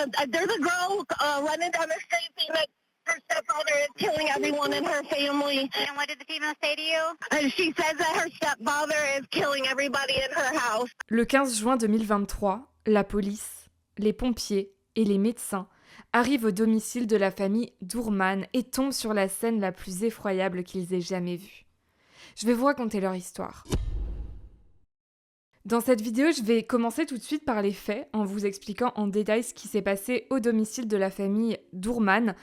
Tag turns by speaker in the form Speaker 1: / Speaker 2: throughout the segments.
Speaker 1: There's a girl running down the street saying that her stepfather is killing everyone in her family.
Speaker 2: And what did the female say to you?
Speaker 1: And she says that her stepfather is killing everybody in her house.
Speaker 3: Le 15 juin 2023, la police, les pompiers et les médecins arrivent au domicile de la famille Doorman et tombent sur la scène la plus effroyable qu'ils aient jamais vue. Je vais vous raconter leur histoire. Dans cette vidéo, je vais commencer tout de suite par les faits en vous expliquant en détail ce qui s'est passé au domicile de la famille Doorman.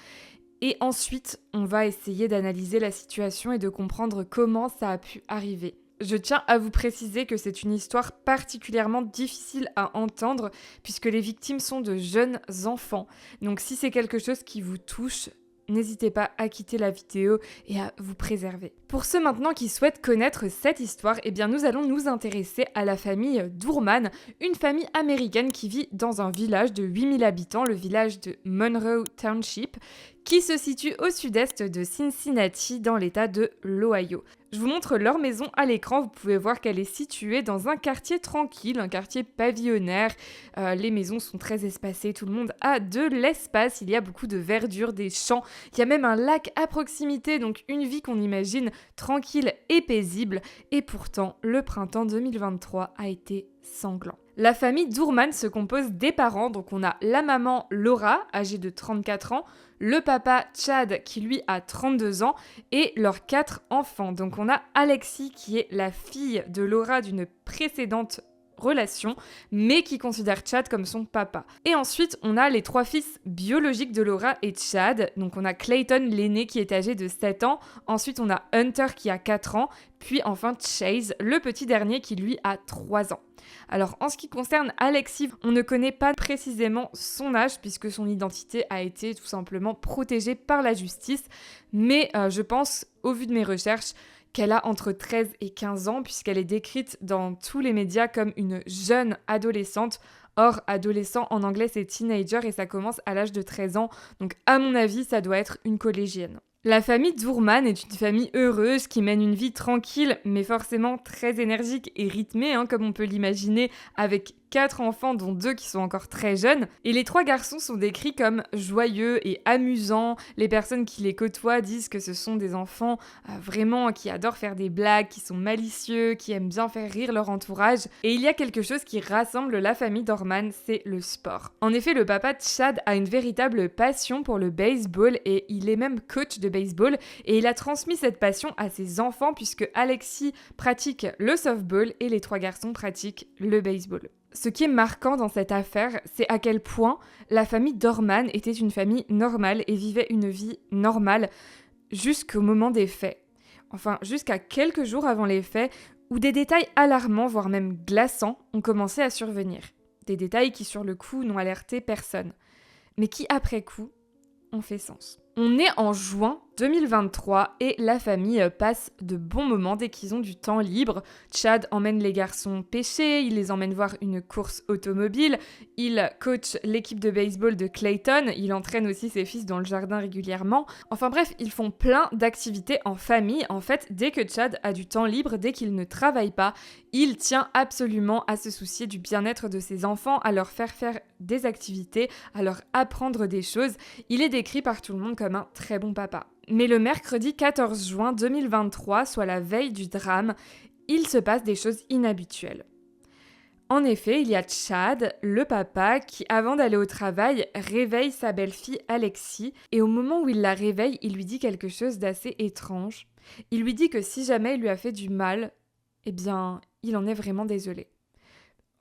Speaker 3: Et ensuite, on va essayer d'analyser la situation et de comprendre comment ça a pu arriver. Je tiens à vous préciser que c'est une histoire particulièrement difficile à entendre puisque les victimes sont de jeunes enfants. Donc si c'est quelque chose qui vous touche, n'hésitez pas à quitter la vidéo et à vous préserver. Pour ceux maintenant qui souhaitent connaître cette histoire, eh bien nous allons nous intéresser à la famille Doorman, une famille américaine qui vit dans un village de 8000 habitants, le village de Monroe Township, qui se situe au sud-est de Cincinnati dans l'état de l'Ohio. Je vous montre leur maison à l'écran, vous pouvez voir qu'elle est située dans un quartier tranquille, un quartier pavillonnaire. Les maisons sont très espacées, tout le monde a de l'espace, il y a beaucoup de verdure, des champs, il y a même un lac à proximité, donc une vie qu'on imagine tranquille et paisible. Et pourtant, le printemps 2023 a été sanglant. La famille Doorman se compose des parents, donc on a la maman Laura, âgée de 34 ans, le papa Chad qui lui a 32 ans et leurs 4 enfants. Donc on a Alexis qui est la fille de Laura d'une précédente relation, mais qui considère Chad comme son papa. Et ensuite, on a les 3 fils biologiques de Laura et Chad. Donc on a Clayton, l'aîné, qui est âgé de 7 ans. Ensuite, on a Hunter qui a 4 ans. Puis enfin Chase, le petit dernier, qui lui a 3 ans. Alors en ce qui concerne Alexis, on ne connaît pas précisément son âge puisque son identité a été tout simplement protégée par la justice. Mais je pense, au vu de mes recherches, qu'elle a entre 13 et 15 ans puisqu'elle est décrite dans tous les médias comme une jeune adolescente. Or, adolescent en anglais c'est teenager et ça commence à l'âge de 13 ans. Donc à mon avis, ça doit être une collégienne. La famille Doorman est une famille heureuse qui mène une vie tranquille mais forcément très énergique et rythmée comme on peut l'imaginer avec 4 enfants dont 2 qui sont encore très jeunes et les 3 garçons sont décrits comme joyeux et amusants. Les personnes qui les côtoient disent que ce sont des enfants vraiment qui adorent faire des blagues, qui sont malicieux, qui aiment bien faire rire leur entourage. Et il y a quelque chose qui rassemble la famille Doorman, c'est le sport. En effet, le papa de Chad a une véritable passion pour le baseball et il est même coach de baseball et il a transmis cette passion à ses enfants puisque Alexis pratique le softball et les 3 garçons pratiquent le baseball. Ce qui est marquant dans cette affaire, c'est à quel point la famille Doorman était une famille normale et vivait une vie normale jusqu'au moment des faits. Enfin, jusqu'à quelques jours avant les faits, où des détails alarmants, voire même glaçants, ont commencé à survenir. Des détails qui, sur le coup, n'ont alerté personne, mais qui, après coup, ont fait sens. On est en juin 2023 et la famille passe de bons moments dès qu'ils ont du temps libre. Chad emmène les garçons pêcher, il les emmène voir une course automobile, il coach l'équipe de baseball de Clayton, il entraîne aussi ses fils dans le jardin régulièrement. Enfin bref, ils font plein d'activités en famille. En fait, dès que Chad a du temps libre, dès qu'il ne travaille pas, il tient absolument à se soucier du bien-être de ses enfants, à leur faire des activités, à leur apprendre des choses. Il est décrit par tout le monde comme un très bon papa. Mais le mercredi 14 juin 2023, soit la veille du drame, il se passe des choses inhabituelles. En effet, il y a Chad, le papa, qui avant d'aller au travail, réveille sa belle-fille Alexis et au moment où il la réveille, il lui dit quelque chose d'assez étrange. Il lui dit que si jamais il lui a fait du mal, eh bien, il en est vraiment désolé.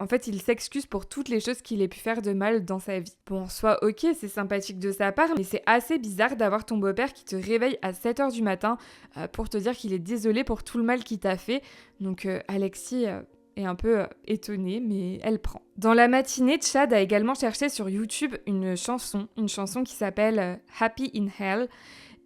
Speaker 3: En fait, il s'excuse pour toutes les choses qu'il ait pu faire de mal dans sa vie. Bon, soit ok, c'est sympathique de sa part, mais c'est assez bizarre d'avoir ton beau-père qui te réveille à 7h du matin pour te dire qu'il est désolé pour tout le mal qu'il t'a fait. Donc Alexis est un peu étonnée, mais elle prend. Dans la matinée, Chad a également cherché sur YouTube une chanson qui s'appelle Happy in Hell.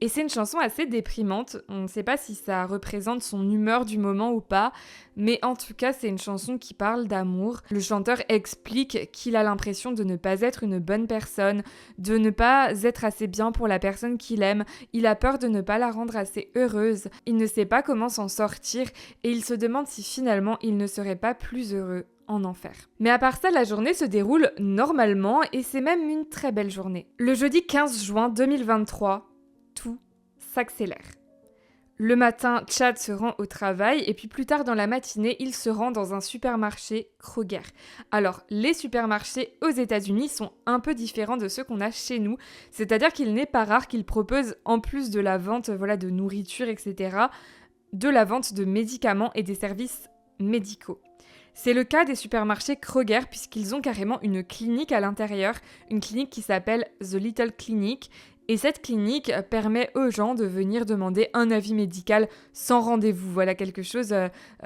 Speaker 3: Et c'est une chanson assez déprimante, on ne sait pas si ça représente son humeur du moment ou pas, mais en tout cas c'est une chanson qui parle d'amour. Le chanteur explique qu'il a l'impression de ne pas être une bonne personne, de ne pas être assez bien pour la personne qu'il aime, il a peur de ne pas la rendre assez heureuse, il ne sait pas comment s'en sortir et il se demande si finalement il ne serait pas plus heureux en enfer. Mais à part ça, la journée se déroule normalement et c'est même une très belle journée. Le jeudi 15 juin 2023, tout s'accélère. Le matin, Chad se rend au travail et puis plus tard dans la matinée, il se rend dans un supermarché Kroger. Alors, les supermarchés aux États-Unis sont un peu différents de ceux qu'on a chez nous, c'est-à-dire qu'il n'est pas rare qu'ils proposent, en plus de la vente de nourriture, etc., de la vente de médicaments et des services médicaux. C'est le cas des supermarchés Kroger puisqu'ils ont carrément une clinique à l'intérieur, une clinique qui s'appelle The Little Clinic. Et cette clinique permet aux gens de venir demander un avis médical sans rendez-vous. Voilà, quelque chose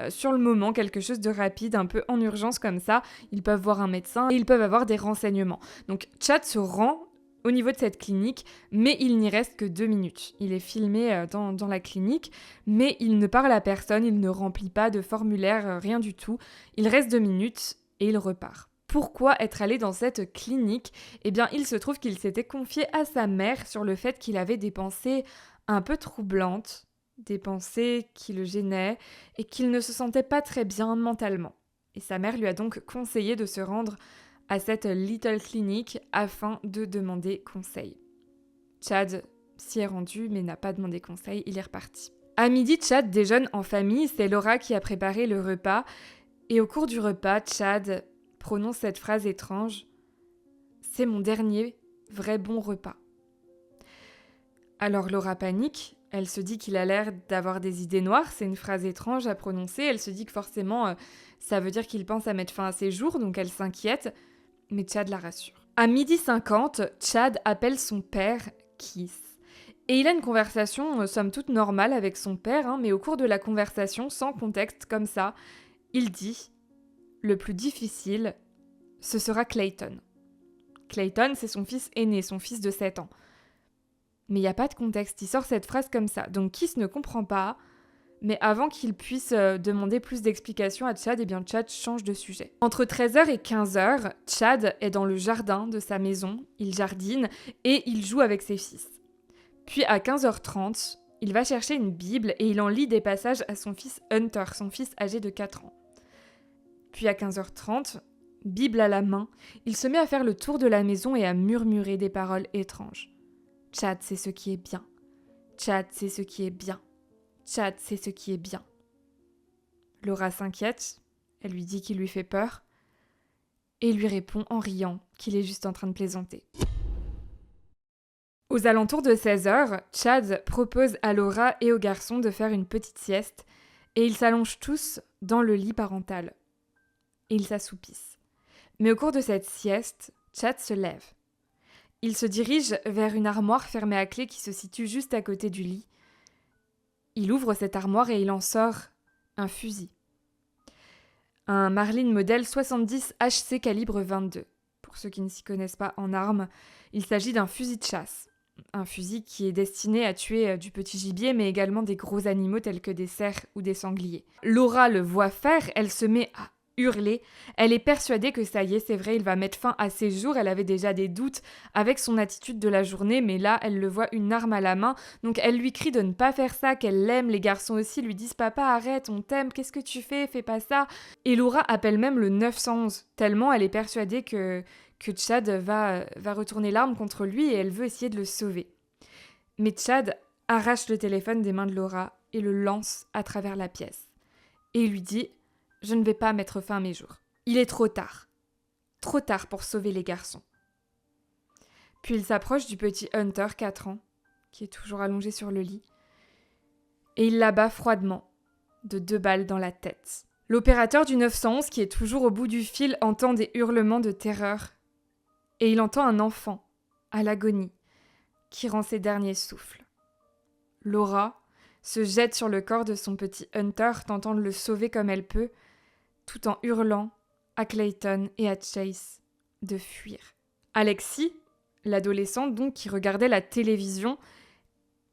Speaker 3: sur le moment, quelque chose de rapide, un peu en urgence comme ça. Ils peuvent voir un médecin et ils peuvent avoir des renseignements. Donc Chad se rend au niveau de cette clinique, mais il n'y reste que 2 minutes. Il est filmé dans la clinique, mais il ne parle à personne, il ne remplit pas de formulaire, rien du tout. Il reste 2 minutes et il repart. Pourquoi être allé dans cette clinique ? Eh bien, il se trouve qu'il s'était confié à sa mère sur le fait qu'il avait des pensées un peu troublantes, des pensées qui le gênaient et qu'il ne se sentait pas très bien mentalement. Et sa mère lui a donc conseillé de se rendre à cette Little Clinic afin de demander conseil. Chad s'y est rendu mais n'a pas demandé conseil, il est reparti. À midi, Chad déjeune en famille, c'est Laura qui a préparé le repas et au cours du repas, Chad prononce cette phrase étrange « C'est mon dernier vrai bon repas ». Alors Laura panique, elle se dit qu'il a l'air d'avoir des idées noires, c'est une phrase étrange à prononcer, elle se dit que forcément ça veut dire qu'il pense à mettre fin à ses jours, donc elle s'inquiète, mais Chad la rassure. À 12h50, Chad appelle son père Keith. Et il a une conversation somme toute normale avec son père, mais au cours de la conversation, sans contexte comme ça, il dit « Le plus difficile, ce sera Clayton ». Clayton, c'est son fils aîné, son fils de 7 ans. Mais il n'y a pas de contexte, il sort cette phrase comme ça. Donc Keith ne comprend pas, mais avant qu'il puisse demander plus d'explications à Chad, eh bien Chad change de sujet. Entre 13h et 15h, Chad est dans le jardin de sa maison, il jardine et il joue avec ses fils. Puis à 15h30, il va chercher une Bible et il en lit des passages à son fils Hunter, son fils âgé de 4 ans. Puis à 15h30, Bible à la main, il se met à faire le tour de la maison et à murmurer des paroles étranges. Chad, c'est ce qui est bien. Chad, c'est ce qui est bien. Chad, c'est ce qui est bien. Laura s'inquiète, elle lui dit qu'il lui fait peur, et lui répond en riant qu'il est juste en train de plaisanter. Aux alentours de 16h, Chad propose à Laura et au garçon de faire une petite sieste, et ils s'allongent tous dans le lit parental. Et ils s'assoupissent. Mais au cours de cette sieste, Chad se lève. Il se dirige vers une armoire fermée à clé qui se situe juste à côté du lit. Il ouvre cette armoire et il en sort un fusil. Un Marlin modèle 70 HC calibre 22. Pour ceux qui ne s'y connaissent pas en armes, il s'agit d'un fusil de chasse. Un fusil qui est destiné à tuer du petit gibier, mais également des gros animaux tels que des cerfs ou des sangliers. Laura le voit faire, elle se met à hurler. Elle est persuadée que ça y est, c'est vrai, il va mettre fin à ses jours. Elle avait déjà des doutes avec son attitude de la journée, mais là, elle le voit une arme à la main. Donc elle lui crie de ne pas faire ça, qu'elle l'aime. Les garçons aussi lui disent « Papa, arrête, on t'aime, qu'est-ce que tu fais? Fais pas ça !» Et Laura appelle même le 911, tellement elle est persuadée que Chad va retourner l'arme contre lui et elle veut essayer de le sauver. Mais Chad arrache le téléphone des mains de Laura et le lance à travers la pièce. Et il lui dit « Je ne vais pas mettre fin à mes jours. Il est trop tard. Trop tard pour sauver les garçons. » Puis il s'approche du petit Hunter, 4 ans, qui est toujours allongé sur le lit, et il l'abat froidement, de 2 balles dans la tête. L'opérateur du 911, qui est toujours au bout du fil, entend des hurlements de terreur, et il entend un enfant, à l'agonie, qui rend ses derniers souffles. Laura se jette sur le corps de son petit Hunter, tentant de le sauver comme elle peut, tout en hurlant à Clayton et à Chase de fuir. Alexis, l'adolescente donc qui regardait la télévision,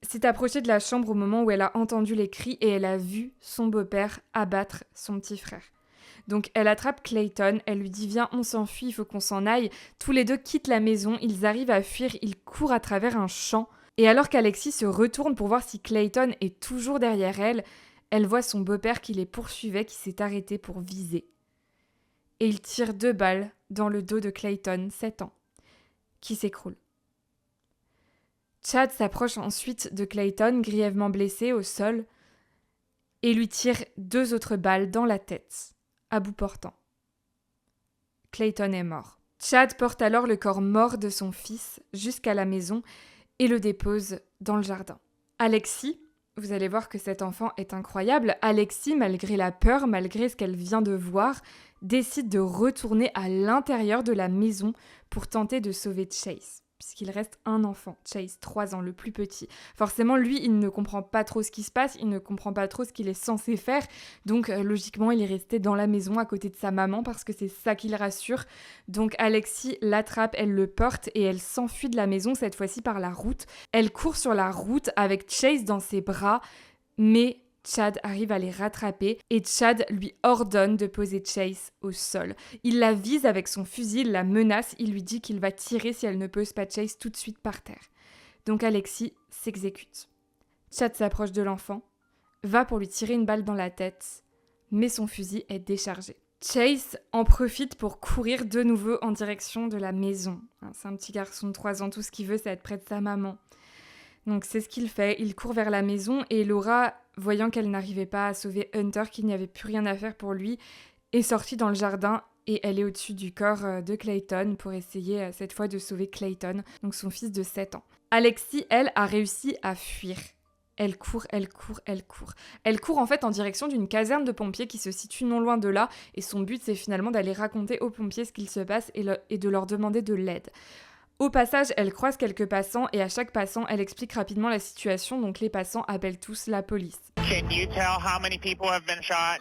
Speaker 3: s'est approchée de la chambre au moment où elle a entendu les cris et elle a vu son beau-père abattre son petit frère. Donc elle attrape Clayton, elle lui dit « Viens, on s'enfuit, il faut qu'on s'en aille ». Tous les deux quittent la maison, ils arrivent à fuir, ils courent à travers un champ. Et alors qu'Alexis se retourne pour voir si Clayton est toujours derrière elle, elle voit son beau-père qui les poursuivait, qui s'est arrêté pour viser. et il tire 2 balles dans le dos de Clayton, 7 ans, qui s'écroule. Chad s'approche ensuite de Clayton, grièvement blessé au sol, et lui tire 2 autres balles dans la tête, à bout portant. Clayton est mort. Chad porte alors le corps mort de son fils jusqu'à la maison et le dépose dans le jardin. Alexis, vous allez voir que cet enfant est incroyable, Alexis, malgré la peur, malgré ce qu'elle vient de voir, décide de retourner à l'intérieur de la maison pour tenter de sauver Chase, puisqu'il reste un enfant, Chase, 3 ans, le plus petit. Forcément, lui, il ne comprend pas trop ce qui se passe, il ne comprend pas trop ce qu'il est censé faire, donc logiquement, il est resté dans la maison à côté de sa maman parce que c'est ça qui le rassure. Donc Alexis l'attrape, elle le porte et elle s'enfuit de la maison, cette fois-ci par la route. Elle court sur la route avec Chase dans ses bras, mais Chad arrive à les rattraper et Chad lui ordonne de poser Chase au sol. Il la vise avec son fusil, il la menace, il lui dit qu'il va tirer si elle ne pose pas Chase tout de suite par terre. Donc Alexis s'exécute. Chad s'approche de l'enfant, va pour lui tirer une balle dans la tête, mais son fusil est déchargé. Chase en profite pour courir de nouveau en direction de la maison. C'est un petit garçon de 3 ans, tout ce qu'il veut c'est être près de sa maman. Donc c'est ce qu'il fait, il court vers la maison et Laura, voyant qu'elle n'arrivait pas à sauver Hunter, qu'il n'y avait plus rien à faire pour lui, est sortie dans le jardin et elle est au-dessus du corps de Clayton pour essayer cette fois de sauver Clayton, donc son fils de 7 ans. Alexis, elle, a réussi à fuir. Elle court, elle court, elle court. Elle court en fait en direction d'une caserne de pompiers qui se situe non loin de là et son but c'est finalement d'aller raconter aux pompiers ce qu'il se passe et de leur demander de l'aide. Au passage, elle croise quelques passants et à chaque passant, elle explique rapidement la situation, donc les passants appellent tous la police.
Speaker 2: Can you tell how many people have been shot?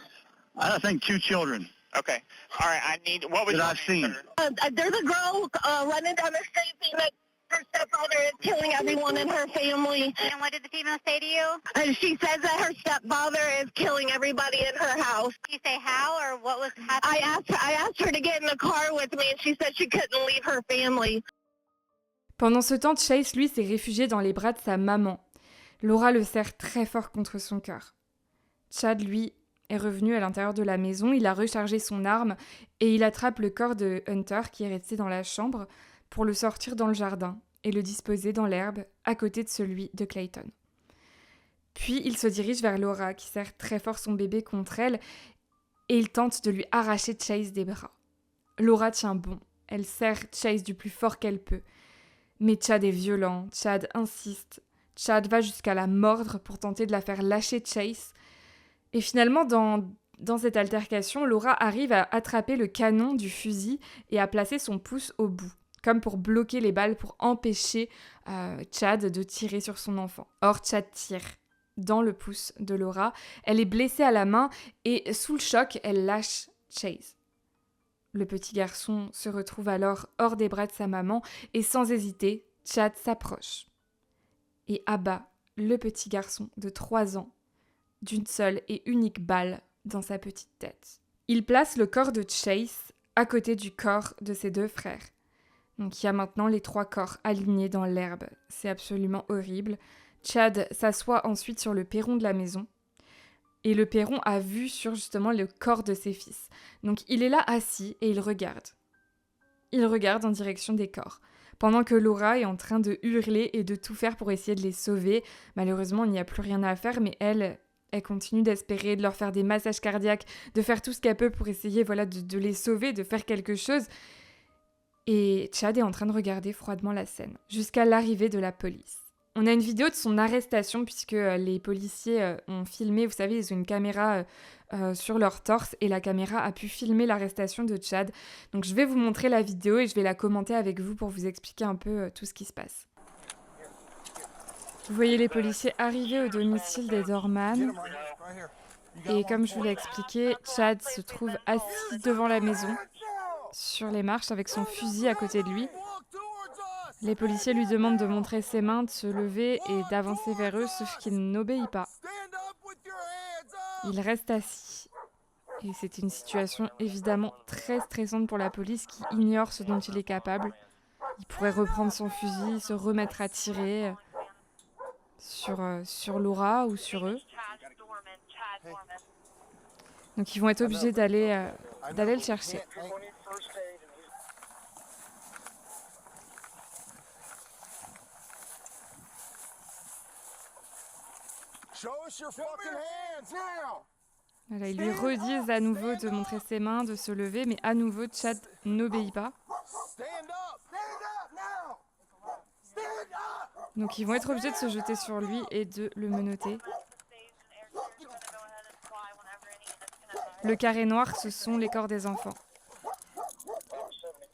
Speaker 4: I think 2 children
Speaker 2: Okay. All right. I need. What was
Speaker 4: that
Speaker 2: your
Speaker 4: I've
Speaker 2: name,
Speaker 4: seen.
Speaker 2: sir?
Speaker 1: There's a girl running down the street saying that her stepfather is killing everyone in her family.
Speaker 5: And what did the female say to you?
Speaker 1: And she says that her stepfather is killing everybody in her house.
Speaker 5: Did you say how or what was happening?
Speaker 1: I asked her to get in the car with me, and she said she couldn't leave her family.
Speaker 3: Pendant ce temps, Chase, lui, s'est réfugié dans les bras de sa maman. Laura le serre très fort contre son cœur. Chad, lui, est revenu à l'intérieur de la maison, il a rechargé son arme et il attrape le corps de Hunter qui est resté dans la chambre pour le sortir dans le jardin et le disposer dans l'herbe à côté de celui de Clayton. Puis il se dirige vers Laura qui serre très fort son bébé contre elle et il tente de lui arracher Chase des bras. Laura tient bon, elle serre Chase du plus fort qu'elle peut. Mais Chad est violent, Chad insiste, Chad va jusqu'à la mordre pour tenter de la faire lâcher Chase. Et finalement, dans cette altercation, Laura arrive à attraper le canon du fusil et à placer son pouce au bout, comme pour bloquer les balles, pour empêcher Chad de tirer sur son enfant. Or, Chad tire dans le pouce de Laura, elle est blessée à la main et sous le choc, elle lâche Chase. Le petit garçon se retrouve alors hors des bras de sa maman et sans hésiter, Chad s'approche et abat le petit garçon de 3 ans d'une seule et unique balle dans sa petite tête. Il place le corps de Chase à côté du corps de ses 2 frères. Donc il y a maintenant les 3 corps alignés dans l'herbe. C'est absolument horrible. Chad s'assoit ensuite sur le perron de la maison. Et le perron a vue sur justement le corps de ses fils. Donc il est là assis et il regarde. Il regarde en direction des corps. Pendant que Laura est en train de hurler et de tout faire pour essayer de les sauver. Malheureusement, il n'y a plus rien à faire, mais elle continue d'espérer, de leur faire des massages cardiaques, de faire tout ce qu'elle peut pour essayer de les sauver, de faire quelque chose. Et Chad est en train de regarder froidement la scène, jusqu'à l'arrivée de la police. On a une vidéo de son arrestation puisque les policiers ont filmé, vous savez, ils ont une caméra sur leur torse et la caméra a pu filmer l'arrestation de Chad. Donc je vais vous montrer la vidéo et je vais la commenter avec vous pour vous expliquer un peu tout ce qui se passe. Vous voyez les policiers arriver au domicile des Dorman et comme je vous l'ai expliqué, Chad se trouve assis devant la maison sur les marches avec son fusil à côté de lui. Les policiers lui demandent de montrer ses mains, de se lever et d'avancer vers eux, sauf qu'il n'obéit pas. Il reste assis. Et c'est une situation évidemment très stressante pour la police qui ignore ce dont il est capable. Il pourrait reprendre son fusil, se remettre à tirer sur Laura ou sur eux. Donc ils vont être obligés d'aller d'aller le chercher. Voilà, ils lui redisent à nouveau de montrer ses mains, de se lever, mais à nouveau, Chad n'obéit pas. Donc ils vont être obligés de se jeter sur lui et de le menotter. Le carré noir, ce sont les corps des enfants.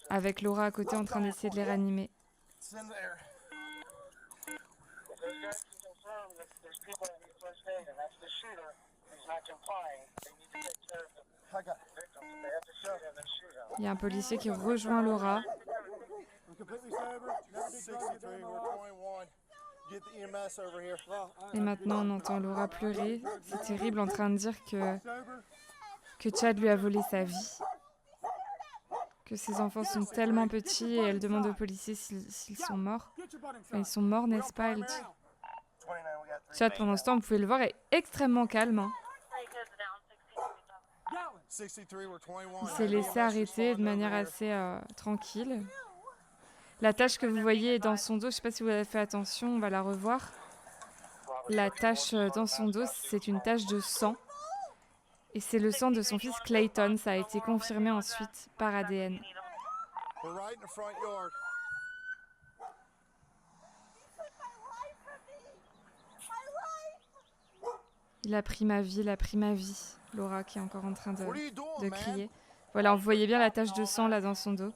Speaker 3: Avec Laura à côté en train d'essayer de les ranimer. Il y a un policier qui rejoint Laura. Et maintenant, on entend Laura pleurer. C'est terrible, en train de dire que Chad lui a volé sa vie. Que ses enfants sont tellement petits et elle demande aux policiers s'ils sont morts. Enfin, ils sont morts, n'est-ce pas, elle dit. Chad, pendant ce temps, vous pouvez le voir, est extrêmement calme. Hein. Il s'est laissé arrêter de manière assez tranquille. La tache que vous voyez dans son dos, je ne sais pas si vous avez fait attention, on va la revoir. La tache dans son dos, c'est une tache de sang. Et c'est le sang de son fils Clayton. Ça a été confirmé ensuite par ADN. Il a pris ma vie, il a pris ma vie. Laura qui est encore en train de crier. Voilà, vous voyez bien la tache de sang là dans son dos.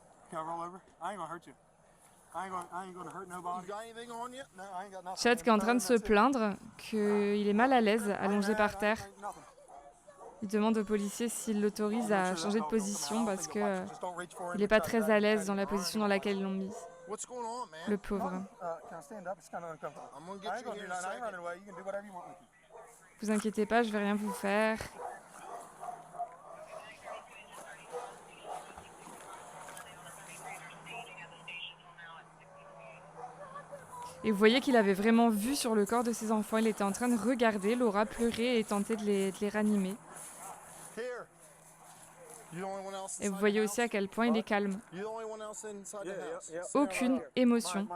Speaker 3: Chad qui est en train de se plaindre qu'il est mal à l'aise, allongé par terre. Il demande au policier s'il l'autorise à changer de position parce que il n'est pas très à l'aise dans la position dans laquelle ils l'ont mis. Le pauvre. Vous inquiétez pas, je vais rien vous faire. Et vous voyez qu'il avait vraiment vu sur le corps de ses enfants. Il était en train de regarder Laura pleurer et tenter de les ranimer. Et vous voyez aussi à quel point il est calme. Aucune émotion.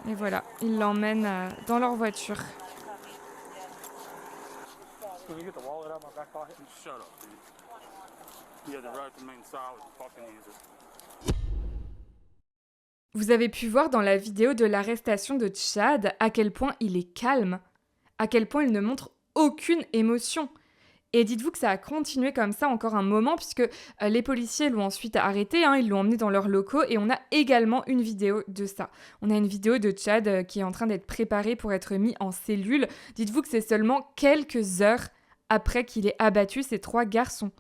Speaker 3: Et voilà, il l'emmène dans leur voiture. Vous avez pu voir dans la vidéo de l'arrestation de Chad à quel point il est calme, à quel point il ne montre aucune émotion. Et dites-vous que ça a continué comme ça encore un moment puisque les policiers l'ont ensuite arrêté, ils l'ont emmené dans leurs locaux et on a également une vidéo de ça. On a une vidéo de Chad qui est en train d'être préparé pour être mis en cellule. Dites-vous que c'est seulement quelques heures après qu'il ait abattu ces 3 garçons.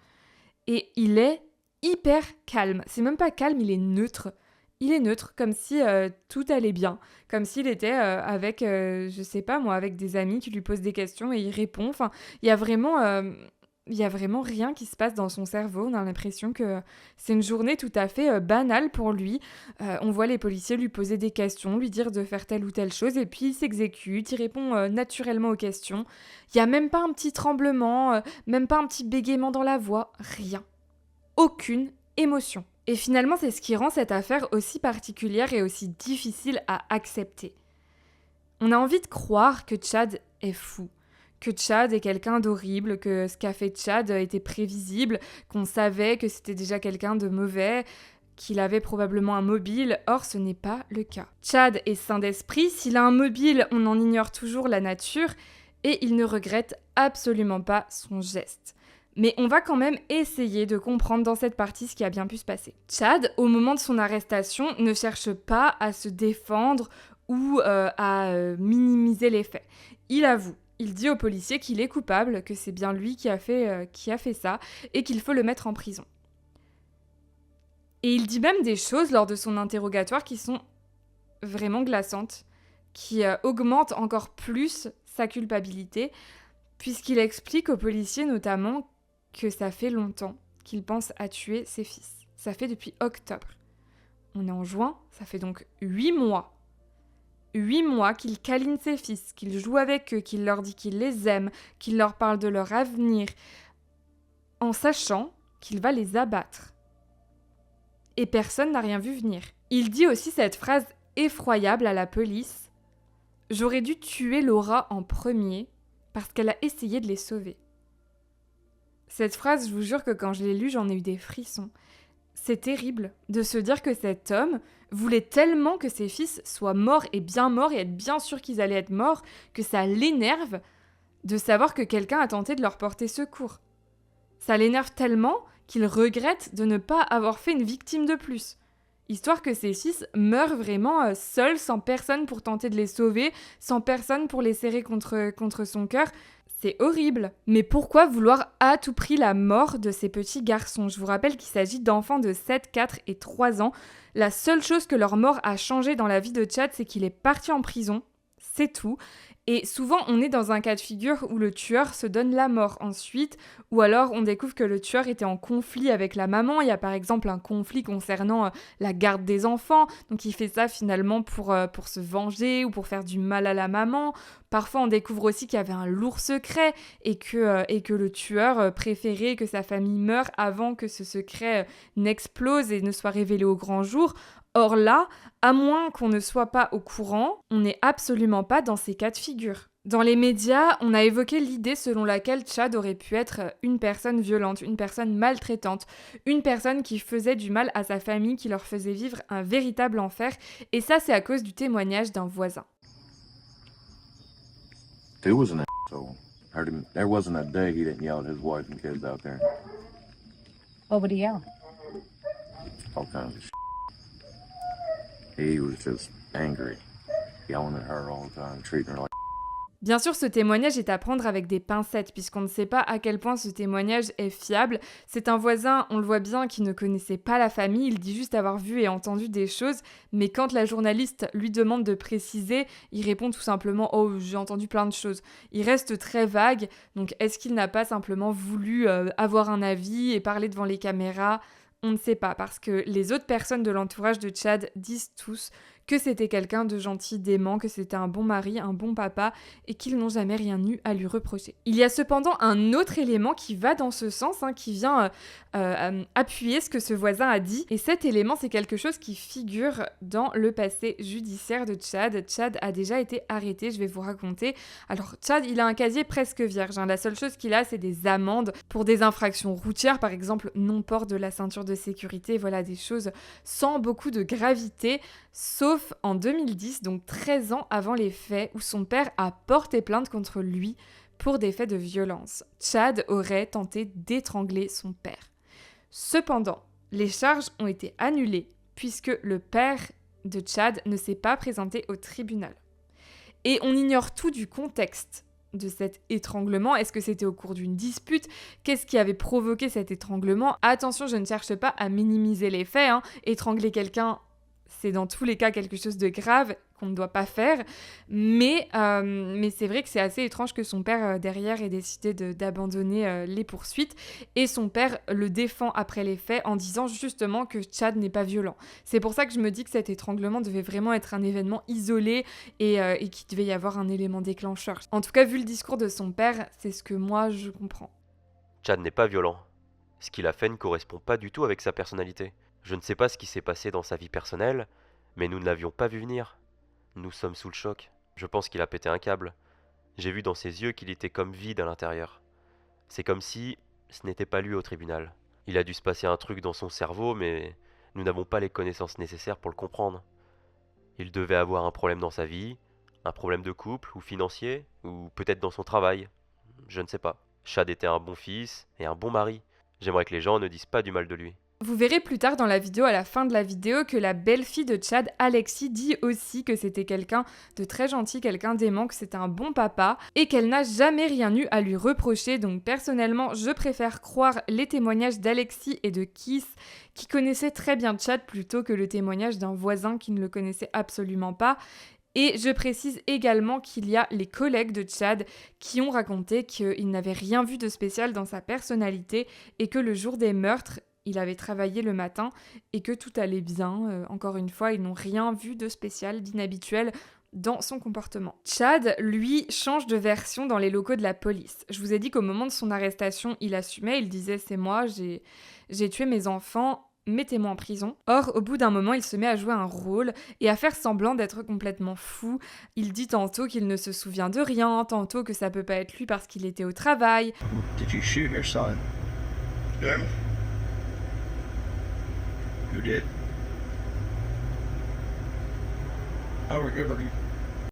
Speaker 3: Et il est hyper calme. C'est même pas calme, il est neutre. Il est neutre, comme si tout allait bien. Comme s'il était avec, je sais pas moi, avec des amis qui lui posent des questions et il répond. Enfin, il y a vraiment rien qui se passe dans son cerveau. On a l'impression que c'est une journée tout à fait banale pour lui. On voit les policiers lui poser des questions, lui dire de faire telle ou telle chose et puis il s'exécute, il répond naturellement aux questions. Il n'y a même pas un petit tremblement, même pas un petit bégaiement dans la voix, rien. Aucune émotion. Et finalement, c'est ce qui rend cette affaire aussi particulière et aussi difficile à accepter. On a envie de croire que Chad est fou, que Chad est quelqu'un d'horrible, que ce qu'a fait Chad était prévisible, qu'on savait que c'était déjà quelqu'un de mauvais, qu'il avait probablement un mobile, or ce n'est pas le cas. Chad est sain d'esprit, s'il a un mobile, on en ignore toujours la nature, et il ne regrette absolument pas son geste. Mais on va quand même essayer de comprendre dans cette partie ce qui a bien pu se passer. Chad, au moment de son arrestation, ne cherche pas à se défendre ou à minimiser les faits. Il avoue, il dit au policier qu'il est coupable, que c'est bien lui qui a fait ça et qu'il faut le mettre en prison. Et il dit même des choses lors de son interrogatoire qui sont vraiment glaçantes, qui augmentent encore plus sa culpabilité, puisqu'il explique aux policiers notamment que ça fait longtemps qu'il pense à tuer ses fils. Ça fait depuis octobre. On est en juin, ça fait donc 8 mois 8 mois qu'il câline ses fils, qu'il joue avec eux, qu'il leur dit qu'il les aime, qu'il leur parle de leur avenir, en sachant qu'il va les abattre. Et personne n'a rien vu venir. Il dit aussi cette phrase effroyable à la police : « J'aurais dû tuer Laura en premier parce qu'elle a essayé de les sauver. » Cette phrase, je vous jure que quand je l'ai lue, j'en ai eu des frissons. C'est terrible de se dire que cet homme voulait tellement que ses fils soient morts et être bien sûr qu'ils allaient être morts, que ça l'énerve de savoir que quelqu'un a tenté de leur porter secours. Ça l'énerve tellement qu'il regrette de ne pas avoir fait une victime de plus, histoire que ses fils meurent vraiment seuls, sans personne pour tenter de les sauver, sans personne pour les serrer contre son cœur. C'est horrible. Mais pourquoi vouloir à tout prix la mort de ces petits garçons ? Je vous rappelle qu'il s'agit d'enfants de 7, 4 et 3 ans. La seule chose que leur mort a changé dans la vie de Chad, c'est qu'il est parti en prison. C'est tout. Et souvent, on est dans un cas de figure où le tueur se donne la mort ensuite, ou alors on découvre que le tueur était en conflit avec la maman. Il y a par exemple un conflit concernant la garde des enfants, donc il fait ça finalement pour se venger ou pour faire du mal à la maman. Parfois, on découvre aussi qu'il y avait un lourd secret et que le tueur préférait que sa famille meure avant que ce secret n'explose et ne soit révélé au grand jour. Or là, à moins qu'on ne soit pas au courant, on n'est absolument pas dans ces cas de figure. Dans les médias, on a évoqué l'idée selon laquelle Chad aurait pu être une personne violente, une personne maltraitante, une personne qui faisait du mal à sa famille, qui leur faisait vivre un véritable enfer. Et ça, c'est à cause du témoignage d'un voisin.
Speaker 6: He was an asshole. Heard him. There wasn't a day he didn't yell at his wife and kids out there.
Speaker 7: What would he yell?
Speaker 6: All kinds of shit. He was just angry, yelling at her all the time, treating her like.
Speaker 3: Bien sûr, ce témoignage est à prendre avec des pincettes, puisqu'on ne sait pas à quel point ce témoignage est fiable. C'est un voisin, on le voit bien, qui ne connaissait pas la famille, il dit juste avoir vu et entendu des choses, mais quand la journaliste lui demande de préciser, il répond tout simplement « Oh, j'ai entendu plein de choses ». Il reste très vague, donc est-ce qu'il n'a pas simplement voulu avoir un avis et parler devant les caméras ? On ne sait pas, parce que les autres personnes de l'entourage de Chad disent tous que c'était quelqu'un de gentil, d'aimant, que c'était un bon mari, un bon papa, et qu'ils n'ont jamais rien eu à lui reprocher. Il y a cependant un autre élément qui va dans ce sens, qui vient appuyer ce que ce voisin a dit, et cet élément, c'est quelque chose qui figure dans le passé judiciaire de Chad. Chad a déjà été arrêté, je vais vous raconter. Alors, Chad, il a un casier presque vierge, La seule chose qu'il a, c'est des amendes pour des infractions routières, par exemple, non-port de la ceinture de sécurité, voilà, des choses sans beaucoup de gravité, sauf en 2010, donc 13 ans avant les faits, où son père a porté plainte contre lui pour des faits de violence. Chad aurait tenté d'étrangler son père. Cependant, les charges ont été annulées puisque le père de Chad ne s'est pas présenté au tribunal. Et on ignore tout du contexte de cet étranglement. Est-ce que c'était au cours d'une dispute ? Qu'est-ce qui avait provoqué cet étranglement ? Attention, je ne cherche pas à minimiser les faits. Étrangler quelqu'un, c'est dans tous les cas quelque chose de grave qu'on ne doit pas faire. Mais c'est vrai que c'est assez étrange que son père, derrière, ait décidé d'abandonner les poursuites. Et son père le défend après les faits en disant justement que Chad n'est pas violent. C'est pour ça que je me dis que cet étranglement devait vraiment être un événement isolé et qu'il devait y avoir un élément déclencheur. En tout cas, vu le discours de son père, c'est ce que moi je comprends.
Speaker 8: Chad n'est pas violent. Ce qu'il a fait ne correspond pas du tout avec sa personnalité. Je ne sais pas ce qui s'est passé dans sa vie personnelle, mais nous ne l'avions pas vu venir. Nous sommes sous le choc. Je pense qu'il a pété un câble. J'ai vu dans ses yeux qu'il était comme vide à l'intérieur. C'est comme si ce n'était pas lui au tribunal. Il a dû se passer un truc dans son cerveau, mais nous n'avons pas les connaissances nécessaires pour le comprendre. Il devait avoir un problème dans sa vie, un problème de couple ou financier, ou peut-être dans son travail. Je ne sais pas. Chad était un bon fils et un bon mari. J'aimerais que les gens ne disent pas du mal de lui.
Speaker 3: Vous verrez plus tard dans la vidéo, à la fin de la vidéo, que la belle-fille de Chad, Alexis, dit aussi que c'était quelqu'un de très gentil, quelqu'un d'aimant, que c'était un bon papa, et qu'elle n'a jamais rien eu à lui reprocher. Donc personnellement, je préfère croire les témoignages d'Alexis et de Keith, qui connaissaient très bien Chad, plutôt que le témoignage d'un voisin qui ne le connaissait absolument pas. Et je précise également qu'il y a les collègues de Chad qui ont raconté qu'ils n'avaient rien vu de spécial dans sa personnalité et que le jour des meurtres, il avait travaillé le matin et que tout allait bien. Encore une fois, ils n'ont rien vu de spécial, d'inhabituel. dans son comportement. Chad, lui, change de version dans les locaux de la police. Je vous ai dit qu'au moment de son arrestation, il assumait, il disait « c'est moi, j'ai tué mes enfants ». Mettez-moi en prison. Or, au bout d'un moment, il se met à jouer un rôle et à faire semblant d'être complètement fou. Il dit tantôt qu'il ne se souvient de rien, tantôt que ça peut pas être lui parce qu'il était au travail.
Speaker 4: Did you shoot your son? Yeah. You did.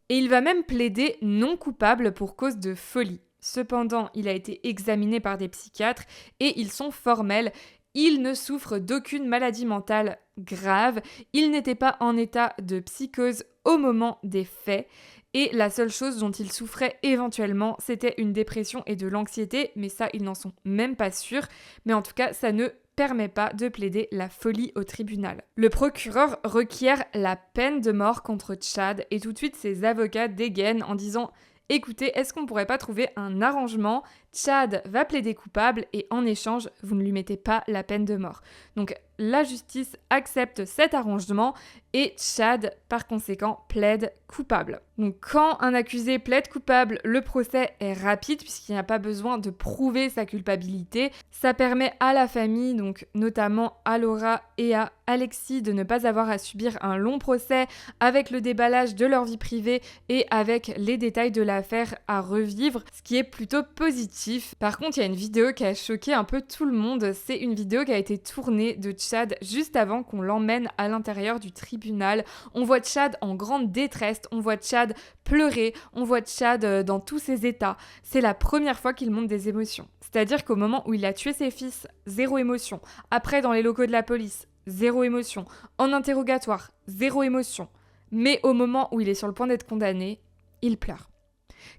Speaker 3: Et il va même plaider non coupable pour cause de folie. Cependant, il a été examiné par des psychiatres et ils sont formels. Il ne souffre d'aucune maladie mentale grave, il n'était pas en état de psychose au moment des faits, et la seule chose dont il souffrait éventuellement, c'était une dépression et de l'anxiété, mais ça, ils n'en sont même pas sûrs, mais en tout cas, ça ne permet pas de plaider la folie au tribunal. Le procureur requiert la peine de mort contre Chad, et tout de suite, ses avocats dégainent en disant « Écoutez, est-ce qu'on pourrait pas trouver un arrangement ? Chad va plaider coupable et en échange, vous ne lui mettez pas la peine de mort. » Donc la justice accepte cet arrangement et Chad, par conséquent, plaide coupable. Donc quand un accusé plaide coupable, le procès est rapide puisqu'il n'y a pas besoin de prouver sa culpabilité. Ça permet à la famille, donc notamment à Laura et à Alexis, de ne pas avoir à subir un long procès avec le déballage de leur vie privée et avec les détails de l'affaire à revivre, ce qui est plutôt positif. Par contre, il y a une vidéo qui a choqué un peu tout le monde. C'est une vidéo qui a été tournée de Chad juste avant qu'on l'emmène à l'intérieur du tribunal. On voit Chad en grande détresse, on voit Chad pleurer, on voit Chad dans tous ses états. C'est la première fois qu'il montre des émotions. C'est-à-dire qu'au moment où il a tué ses fils, zéro émotion. Après, dans les locaux de la police, zéro émotion. En interrogatoire, zéro émotion. Mais au moment où il est sur le point d'être condamné, il pleure.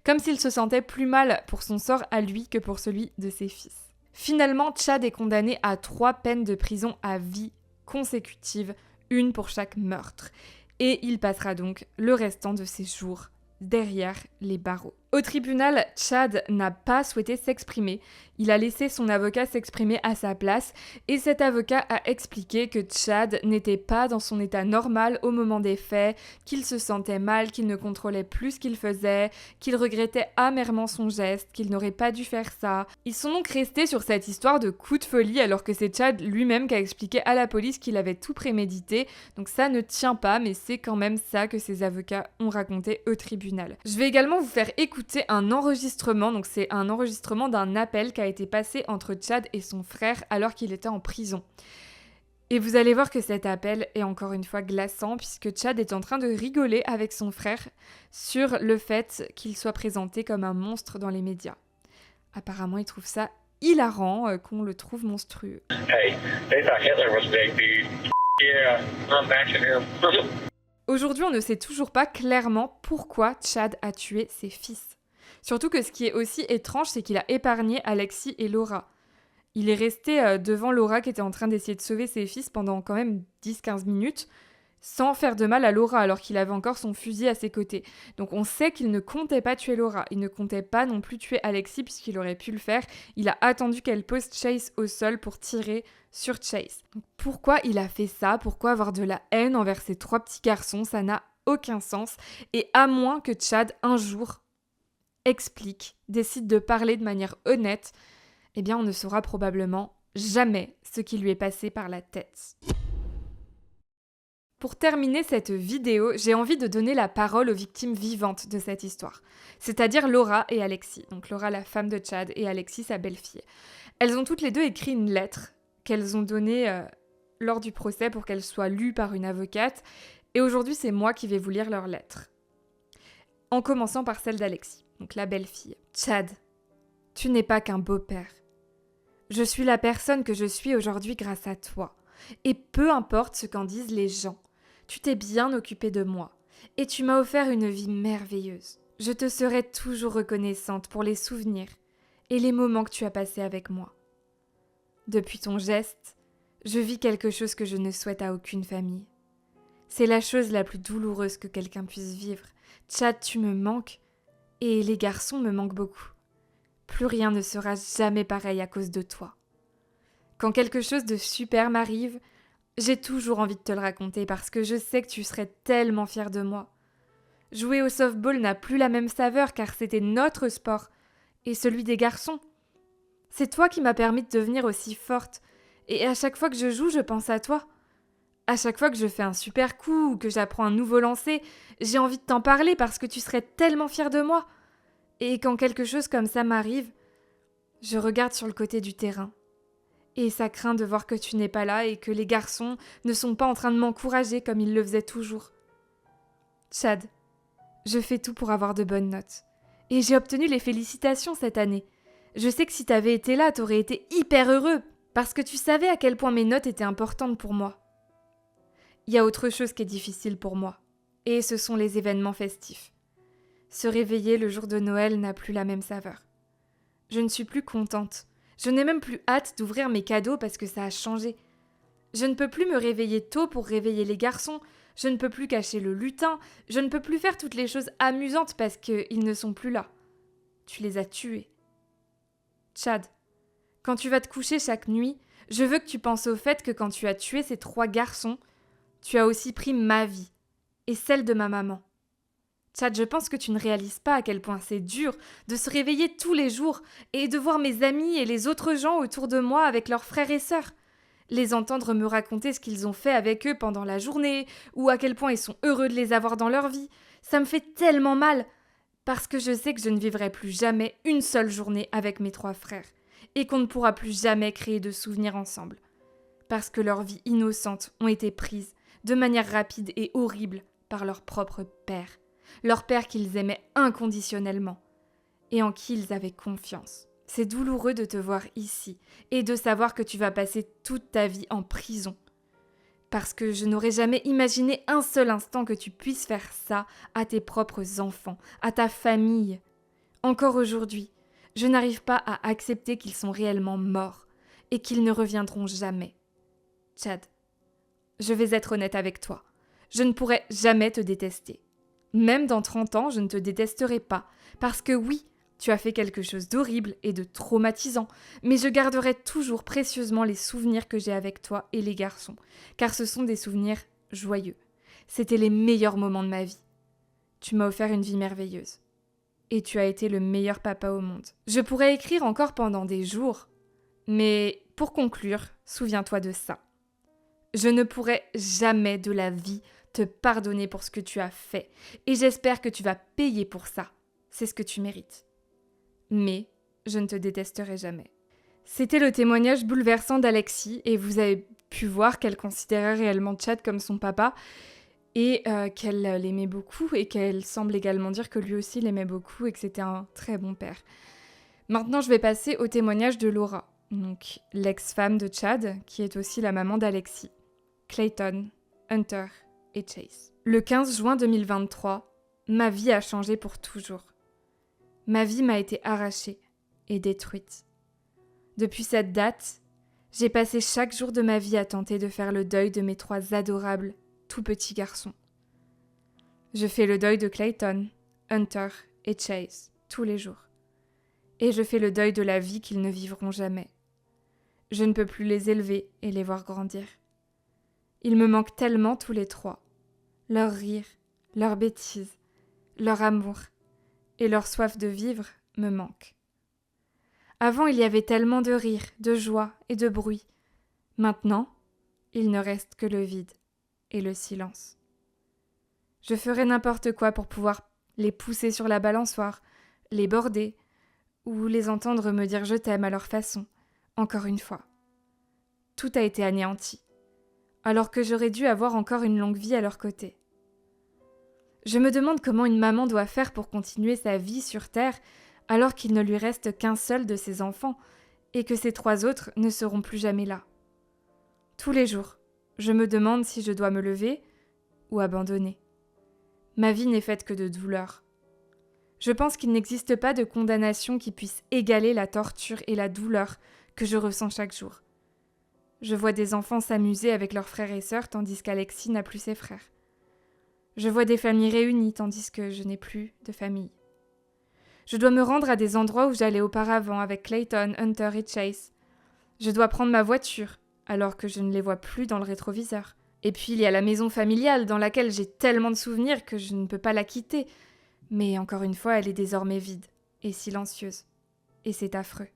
Speaker 3: Comme s'il se sentait plus mal pour son sort à lui que pour celui de ses fils. Finalement, Chad est condamné à 3 peines de prison à vie consécutives, une pour chaque meurtre. Et il passera donc le restant de ses jours derrière les barreaux. Au tribunal, Chad n'a pas souhaité s'exprimer. Il a laissé son avocat s'exprimer à sa place et cet avocat a expliqué que Chad n'était pas dans son état normal au moment des faits, qu'il se sentait mal, qu'il ne contrôlait plus ce qu'il faisait, qu'il regrettait amèrement son geste, qu'il n'aurait pas dû faire ça. Ils sont donc restés sur cette histoire de coup de folie alors que c'est Chad lui-même qui a expliqué à la police qu'il avait tout prémédité. Donc ça ne tient pas, mais c'est quand même ça que ses avocats ont raconté au tribunal. Je vais également vous faire écouter un enregistrement, donc c'est un enregistrement d'un appel qui a été passé entre Chad et son frère alors qu'il était en prison. Et vous allez voir que cet appel est encore une fois glaçant puisque Chad est en train de rigoler avec son frère sur le fait qu'il soit présenté comme un monstre dans les médias. Apparemment, il trouve ça hilarant qu'on le trouve monstrueux.
Speaker 9: Hey, they thought Hitler was big, dude. Yeah, I'm matching him.
Speaker 3: Aujourd'hui, on ne sait toujours pas clairement pourquoi Chad a tué ses fils. Surtout que ce qui est aussi étrange, c'est qu'il a épargné Alexis et Laura. Il est resté devant Laura qui était en train d'essayer de sauver ses fils pendant quand même 10-15 minutes, sans faire de mal à Laura alors qu'il avait encore son fusil à ses côtés. Donc on sait qu'il ne comptait pas tuer Laura, il ne comptait pas non plus tuer Alexis puisqu'il aurait pu le faire. Il a attendu qu'elle pose Chase au sol pour tirer sur Chase. Donc pourquoi il a fait ça ? Pourquoi avoir de la haine envers ces 3 petits garçons ? Ça n'a aucun sens. Et à moins que Chad, un jour, explique, décide de parler de manière honnête, eh bien on ne saura probablement jamais ce qui lui est passé par la tête. Pour terminer cette vidéo, j'ai envie de donner la parole aux victimes vivantes de cette histoire, c'est-à-dire Laura et Alexis. Donc Laura, la femme de Chad, et Alexis, sa belle-fille. Elles ont toutes les deux écrit une lettre qu'elles ont donnée lors du procès pour qu'elle soit lue par une avocate. Et aujourd'hui, c'est moi qui vais vous lire leur lettre. En commençant par celle d'Alexis, donc la belle-fille. Chad, tu n'es pas qu'un beau-père. Je suis la personne que je suis aujourd'hui grâce à toi. Et peu importe ce qu'en disent les gens, tu t'es bien occupé de moi. Et tu m'as offert une vie merveilleuse. Je te serai toujours reconnaissante pour les souvenirs et les moments que tu as passés avec moi. Depuis ton geste, je vis quelque chose que je ne souhaite à aucune famille. C'est la chose la plus douloureuse que quelqu'un puisse vivre. Chad, tu me manques, et les garçons me manquent beaucoup. Plus rien ne sera jamais pareil à cause de toi. Quand quelque chose de super m'arrive, j'ai toujours envie de te le raconter parce que je sais que tu serais tellement fier de moi. Jouer au softball n'a plus la même saveur car c'était notre sport et celui des garçons. C'est toi qui m'as permis de devenir aussi forte et à chaque fois que je joue, je pense à toi. À chaque fois que je fais un super coup ou que j'apprends un nouveau lancer, j'ai envie de t'en parler parce que tu serais tellement fière de moi. Et quand quelque chose comme ça m'arrive, je regarde sur le côté du terrain. Et ça craint de voir que tu n'es pas là et que les garçons ne sont pas en train de m'encourager comme ils le faisaient toujours. Chad, je fais tout pour avoir de bonnes notes. Et j'ai obtenu les félicitations cette année. Je sais que si t'avais été là, t'aurais été hyper heureux parce que tu savais à quel point mes notes étaient importantes pour moi. Il y a autre chose qui est difficile pour moi, et ce sont les événements festifs. Se réveiller le jour de Noël n'a plus la même saveur. Je ne suis plus contente. Je n'ai même plus hâte d'ouvrir mes cadeaux parce que ça a changé. Je ne peux plus me réveiller tôt pour réveiller les garçons, je ne peux plus cacher le lutin, je ne peux plus faire toutes les choses amusantes parce qu'ils ne sont plus là. Tu les as tués. Chad, quand tu vas te coucher chaque nuit, je veux que tu penses au fait que quand tu as tué ces 3 garçons, tu as aussi pris ma vie et celle de ma maman. Chad, je pense que tu ne réalises pas à quel point c'est dur de se réveiller tous les jours et de voir mes amis et les autres gens autour de moi avec leurs frères et sœurs. Les entendre me raconter ce qu'ils ont fait avec eux pendant la journée ou à quel point ils sont heureux de les avoir dans leur vie. Ça me fait tellement mal parce que je sais que je ne vivrai plus jamais une seule journée avec mes 3 frères et qu'on ne pourra plus jamais créer de souvenirs ensemble. Parce que leurs vies innocentes ont été prises de manière rapide et horrible par leur propre père qu'ils aimaient inconditionnellement et en qui ils avaient confiance. C'est douloureux de te voir ici et de savoir que tu vas passer toute ta vie en prison. Parce que je n'aurais jamais imaginé un seul instant que tu puisses faire ça à tes propres enfants, à ta famille. Encore aujourd'hui, je n'arrive pas à accepter qu'ils sont réellement morts et qu'ils ne reviendront jamais. Chad, je vais être honnête avec toi. Je ne pourrai jamais te détester. Même dans 30 ans, je ne te détesterai pas. Parce que oui, tu as fait quelque chose d'horrible et de traumatisant, mais je garderai toujours précieusement les souvenirs que j'ai avec toi et les garçons, car ce sont des souvenirs joyeux. C'était les meilleurs moments de ma vie. Tu m'as offert une vie merveilleuse. Et tu as été le meilleur papa au monde. Je pourrais écrire encore pendant des jours, mais pour conclure, souviens-toi de ça. Je ne pourrai jamais de la vie te pardonner pour ce que tu as fait, et j'espère que tu vas payer pour ça. C'est ce que tu mérites. Mais je ne te détesterai jamais. C'était le témoignage bouleversant d'Alexis, et vous avez pu voir qu'elle considérait réellement Chad comme son papa, et qu'elle l'aimait beaucoup, et qu'elle semble également dire que lui aussi l'aimait beaucoup, et que c'était un très bon père. Maintenant, je vais passer au témoignage de Laura, donc l'ex-femme de Chad, qui est aussi la maman d'Alexis, Clayton, Hunter et Chase. Le 15 juin 2023, ma vie a changé pour toujours. Ma vie m'a été arrachée et détruite. Depuis cette date, j'ai passé chaque jour de ma vie à tenter de faire le deuil de mes 3 adorables, tout petits garçons. Je fais le deuil de Clayton, Hunter et Chase tous les jours. Et je fais le deuil de la vie qu'ils ne vivront jamais. Je ne peux plus les élever et les voir grandir. Ils me manquent tellement tous les 3. Leur rire, leurs bêtises, leur amour et leur soif de vivre me manquent. Avant, il y avait tellement de rire, de joie et de bruit. Maintenant, il ne reste que le vide et le silence. Je ferai n'importe quoi pour pouvoir les pousser sur la balançoire, les border, ou les entendre me dire « je t'aime » à leur façon, encore une fois. Tout a été anéanti, alors que j'aurais dû avoir encore une longue vie à leur côté. Je me demande comment une maman doit faire pour continuer sa vie sur Terre alors qu'il ne lui reste qu'un seul de ses enfants et que ces 3 autres ne seront plus jamais là. Tous les jours, je me demande si je dois me lever ou abandonner. Ma vie n'est faite que de douleur. Je pense qu'il n'existe pas de condamnation qui puisse égaler la torture et la douleur que je ressens chaque jour. Je vois des enfants s'amuser avec leurs frères et sœurs tandis qu'Alexis n'a plus ses frères. Je vois des familles réunies tandis que je n'ai plus de famille. Je dois me rendre à des endroits où j'allais auparavant avec Clayton, Hunter et Chase. Je dois prendre ma voiture alors que je ne les vois plus dans le rétroviseur. Et puis il y a la maison familiale dans laquelle j'ai tellement de souvenirs que je ne peux pas la quitter. Mais encore une fois, elle est désormais vide et silencieuse. Et c'est affreux.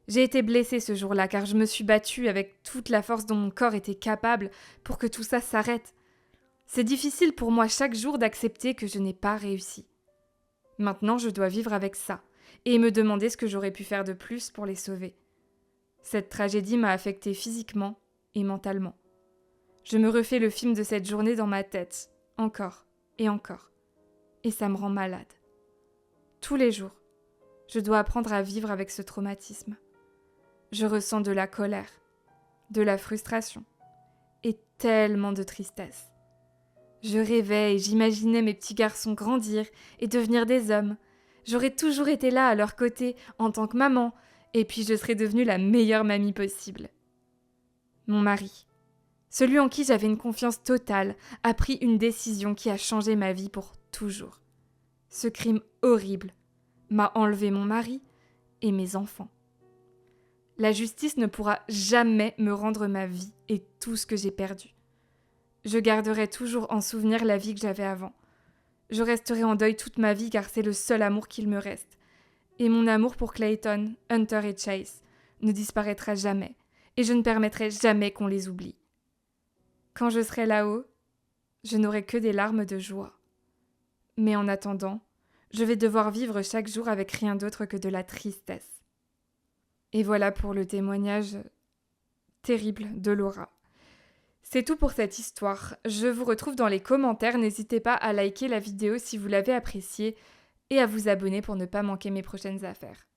Speaker 3: J'ai été blessée ce jour-là car je me suis battue avec toute la force dont mon corps était capable pour que tout ça s'arrête. C'est difficile pour moi chaque jour d'accepter que je n'ai pas réussi. Maintenant, je dois vivre avec ça et me demander ce que j'aurais pu faire de plus pour les sauver. Cette tragédie m'a affectée physiquement et mentalement. Je me refais le film de cette journée dans ma tête, encore et encore. Et ça me rend malade. Tous les jours, je dois apprendre à vivre avec ce traumatisme. Je ressens de la colère, de la frustration et tellement de tristesse. Je rêvais et j'imaginais mes petits garçons grandir et devenir des hommes. J'aurais toujours été là à leur côté en tant que maman, et puis je serais devenue la meilleure mamie possible. Mon mari, celui en qui j'avais une confiance totale, a pris une décision qui a changé ma vie pour toujours. Ce crime horrible m'a enlevé mon mari et mes enfants. La justice ne pourra jamais me rendre ma vie et tout ce que j'ai perdu. Je garderai toujours en souvenir la vie que j'avais avant. Je resterai en deuil toute ma vie car c'est le seul amour qu'il me reste. Et mon amour pour Clayton, Hunter et Chase ne disparaîtra jamais et je ne permettrai jamais qu'on les oublie. Quand je serai là-haut, je n'aurai que des larmes de joie. Mais en attendant, je vais devoir vivre chaque jour avec rien d'autre que de la tristesse. Et voilà pour le témoignage terrible de Laura. C'est tout pour cette histoire. Je vous retrouve dans les commentaires. N'hésitez pas à liker la vidéo si vous l'avez appréciée et à vous abonner pour ne pas manquer mes prochaines affaires.